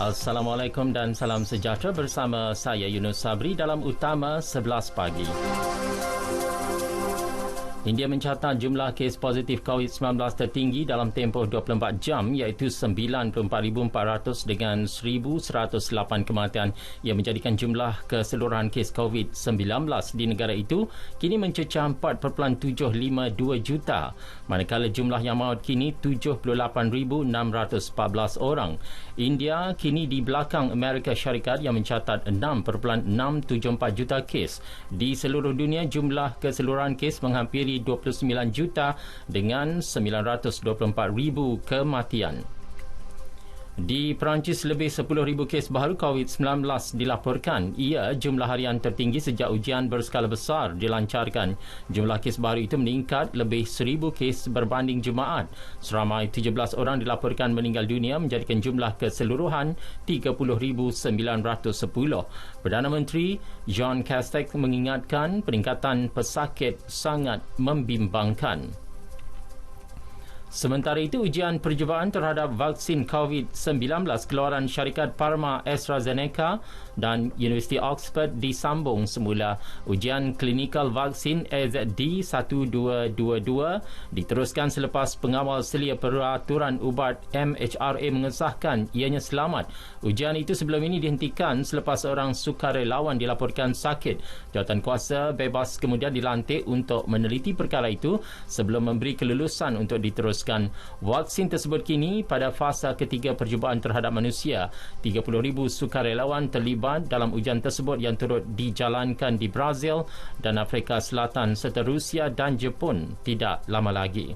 Assalamualaikum dan salam sejahtera bersama saya Yunus Sabri dalam Utama 11 Pagi. India mencatat jumlah kes positif COVID-19 tertinggi dalam tempoh 24 jam iaitu 94,400 dengan 1,108 kematian yang menjadikan jumlah keseluruhan kes COVID-19 di negara itu kini mencecah 4.752 juta, manakala jumlah yang maut kini 78,614 orang. India kini di belakang Amerika Syarikat yang mencatat 6.674 juta kes. Di seluruh dunia, jumlah keseluruhan kes menghampiri 29 juta dengan 924,000 kematian. Di Perancis, lebih 10,000 kes baharu COVID-19 dilaporkan. Ia jumlah harian tertinggi sejak ujian berskala besar dilancarkan. Jumlah kes baharu itu meningkat lebih 1,000 kes berbanding Jumaat. Seramai 17 orang dilaporkan meninggal dunia menjadikan jumlah keseluruhan 30,910. Perdana Menteri Jean Castex mengingatkan peningkatan pesakit sangat membimbangkan. Sementara itu, ujian percubaan terhadap vaksin COVID-19 keluaran syarikat Pharma AstraZeneca dan Universiti Oxford disambung semula. Ujian klinikal vaksin AZD1222 diteruskan selepas pengawal selia peraturan ubat MHRA mengesahkan ianya selamat. Ujian itu sebelum ini dihentikan selepas seorang sukarelawan dilaporkan sakit. Jawatankuasa bebas kemudian dilantik untuk meneliti perkara itu sebelum memberi kelulusan untuk diteruskan. Vaksin tersebut kini pada fasa ketiga percubaan terhadap manusia. 30,000 sukarelawan terlibat dalam ujian tersebut yang turut dijalankan di Brazil dan Afrika Selatan serta Rusia dan Jepun tidak lama lagi.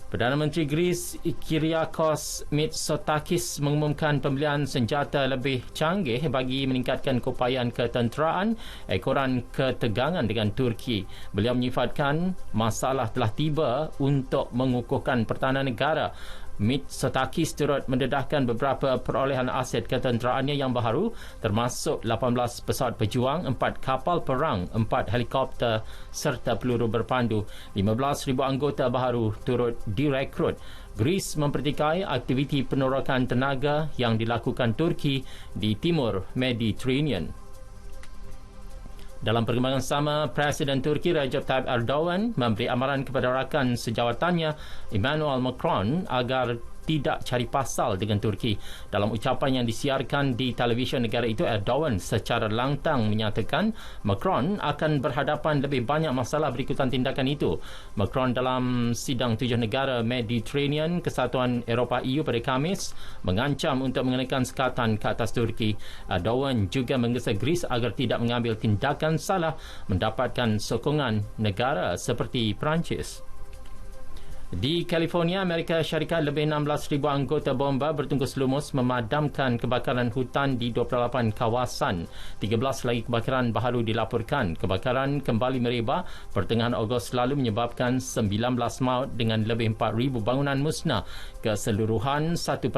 Perdana Menteri Greece Kyriakos Mitsotakis mengumumkan pembelian senjata lebih canggih bagi meningkatkan keupayaan ketenteraan ekoran ketegangan dengan Turki. Beliau menyifatkan masalah telah tiba untuk mengukuhkan pertahanan negara. Mitsotakis turut mendedahkan beberapa perolehan aset ketenteraannya yang baharu, termasuk 18 pesawat pejuang, 4 kapal perang, 4 helikopter serta peluru berpandu. 15,000 anggota baharu turut direkrut. Greece mempertikai aktiviti penorokan tenaga yang dilakukan Turki di timur Mediterranean. Dalam perkembangan sama, Presiden Turki Recep Tayyip Erdogan memberi amaran kepada rakan sejawatannya Emmanuel Macron agar tidak cari pasal dengan Turki. Dalam ucapan yang disiarkan di televisyen negara itu, Erdogan secara lantang menyatakan Macron akan berhadapan lebih banyak masalah berikutan tindakan itu. Macron dalam sidang 7 negara Mediterranean Kesatuan Eropah EU pada Khamis mengancam untuk mengenakan sekatan ke atas Turki. Erdogan juga menggesa Greece agar tidak mengambil tindakan salah mendapatkan sokongan negara seperti Perancis. Di California, Amerika Syarikat, lebih 16,000 anggota bomba bertungkus lumus memadamkan kebakaran hutan di 28 kawasan. 13 lagi kebakaran baharu dilaporkan. Kebakaran kembali merebak pertengahan Ogos lalu menyebabkan 19 maut dengan lebih 4,000 bangunan musnah. Keseluruhan 1.3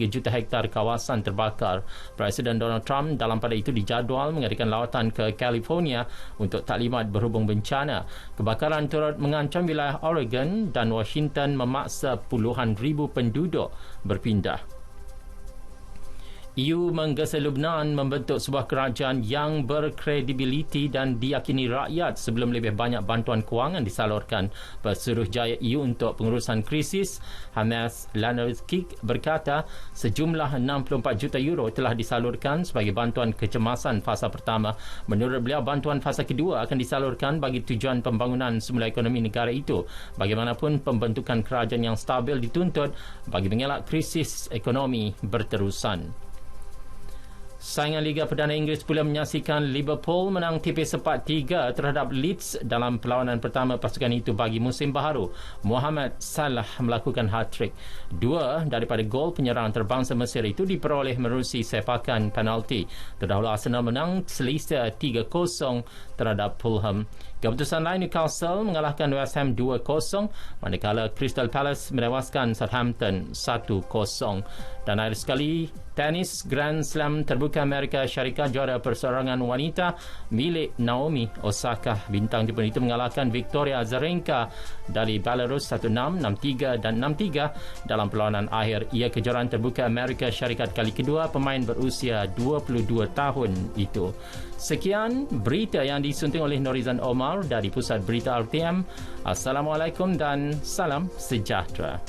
juta hektar kawasan terbakar. Presiden Donald Trump dalam pada itu dijadual mengadakan lawatan ke California untuk taklimat berhubung bencana. Kebakaran turut mengancam wilayah Oregon dan Washington memaksa puluhan ribu penduduk berpindah. EU menggesa Lebanon membentuk sebuah kerajaan yang berkredibiliti dan diyakini rakyat sebelum lebih banyak bantuan kewangan disalurkan. Pesuruhjaya EU untuk pengurusan krisis, Hamas Lanarskik, berkata sejumlah 64 juta euro telah disalurkan sebagai bantuan kecemasan fasa pertama. Menurut beliau, bantuan fasa kedua akan disalurkan bagi tujuan pembangunan semula ekonomi negara itu. Bagaimanapun, pembentukan kerajaan yang stabil dituntut bagi mengelak krisis ekonomi berterusan. Saingan Liga Perdana Inggeris pula menyaksikan Liverpool menang tipis 4-3 terhadap Leeds dalam perlawanan pertama pasukan itu bagi musim baharu. Mohamed Salah melakukan hat-trick. 2 daripada gol penyerang terbangsa Mesir itu diperoleh menerusi sepakan penalti. Terdahulu Arsenal menang selisih 3-0 terhadap Fulham. Keputusan lain, Newcastle mengalahkan West Ham 2-0, manakala Crystal Palace menewaskan Southampton 1-0. Dan akhir sekali, tenis Grand Slam terbuka Amerika Syarikat, juara perseorangan wanita milik Naomi Osaka. Bintang Jepun itu mengalahkan Victoria Azarenka dari Belarus 1-6, 6-3 dan 6-3 dalam perlawanan akhir. Ia kejuaraan terbuka Amerika Syarikat kali kedua pemain berusia 22 tahun itu. Sekian berita yang disunting oleh Norizan Omar dari Pusat Berita RTM. Assalamualaikum dan salam sejahtera.